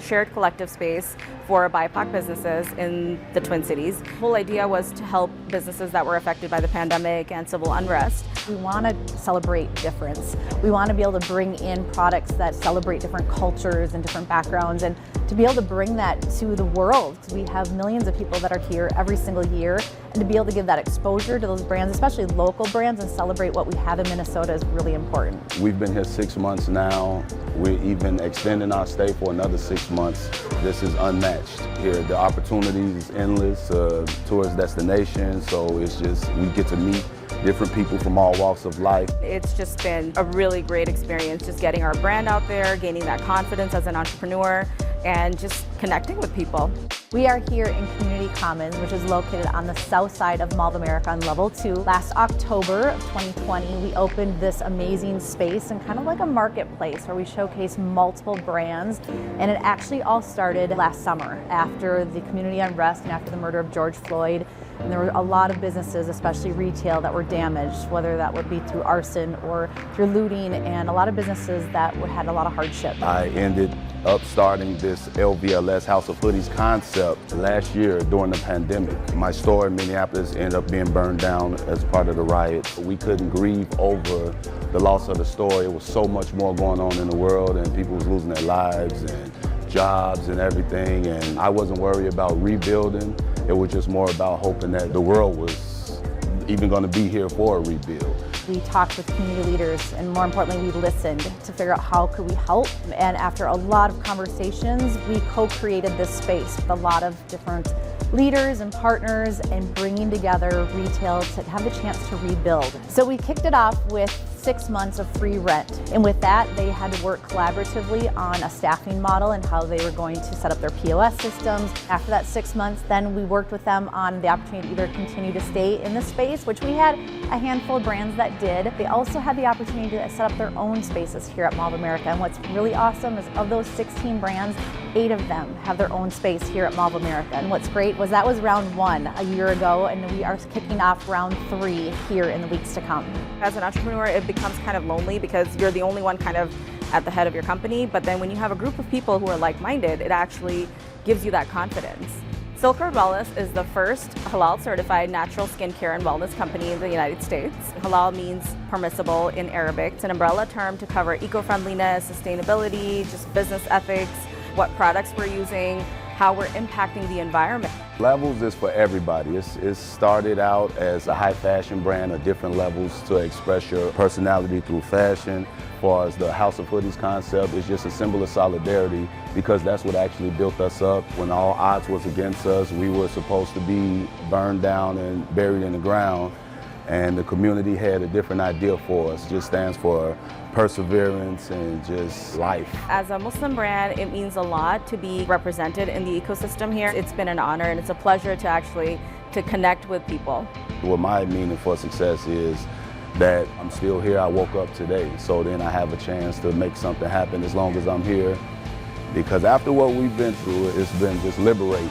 shared collective space for BIPOC businesses in the Twin Cities. The whole idea was to help businesses that were affected by the pandemic and civil unrest. We want to celebrate difference. We want to be able to bring in products that celebrate different cultures and different backgrounds, and to be able to bring that to the world. We have millions of people that are here every single year, and to be able to give that exposure to those brands, especially local brands, and celebrate what we have in Minnesota is really important. We've been here 6 months now. We're even extending our stay for another 6 months. This is unmatched here. The opportunities is endless, tourist destination, so it's just, we get to meet different people from all walks of life. It's just been a really great experience, just getting our brand out there, gaining that confidence as an entrepreneur, and just connecting with people. We are here in Community Commons, which is located on the south side of Mall of America on level 2. Last October of 2020, we opened this amazing space and kind of like a marketplace where we showcase multiple brands. And it actually all started last summer after the community unrest and after the murder of George Floyd. And there were a lot of businesses, especially retail, that were damaged, whether that would be through arson or through looting, and a lot of businesses that had a lot of hardship. I ended up starting this LVLS House of Hoodies concept last year during the pandemic. My store in Minneapolis ended up being burned down as part of the riots. We couldn't grieve over the loss of the store. It was so much more going on in the world, and people was losing their lives and jobs and everything, and I wasn't worried about rebuilding. It was just more about hoping that the world was even going to be here for a rebuild. We talked with community leaders, and more importantly, we listened to figure out how could we help. And after a lot of conversations, we co-created this space with a lot of different leaders and partners, and bringing together retail to have the chance to rebuild. So we kicked it off with 6 months of free rent. And with that, they had to work collaboratively on a staffing model and how they were going to set up their POS systems. After that 6 months, then we worked with them on the opportunity to either continue to stay in the space, which we had a handful of brands that did. They also had the opportunity to set up their own spaces here at Mall of America. And what's really awesome is of those 16 brands, 8 of them have their own space here at Mall of America. And what's great was that was round 1 a year ago, and we are kicking off round 3 here in the weeks to come. As an entrepreneur, it becomes kind of lonely because you're the only one kind of at the head of your company, but then when you have a group of people who are like-minded, it actually gives you that confidence. Silk Road Wellness is the first halal certified natural skincare and wellness company in the United States. Halal means permissible in Arabic. It's an umbrella term to cover eco-friendliness, sustainability, just business ethics, what products we're using, how we're impacting the environment. Levels is for everybody. It started out as a high fashion brand of different levels to express your personality through fashion. As far as the House of Hoodies concept, it's just a symbol of solidarity, because that's what actually built us up. When all odds was against us, we were supposed to be burned down and buried in the ground, and the community had a different idea for us. It just stands for perseverance and just life. As a Muslim brand, it means a lot to be represented in the ecosystem here. It's been an honor and it's a pleasure to actually connect with people. What my meaning for success is that I'm still here. I woke up today, so then I have a chance to make something happen as long as I'm here. Because after what we've been through, it's been just liberating.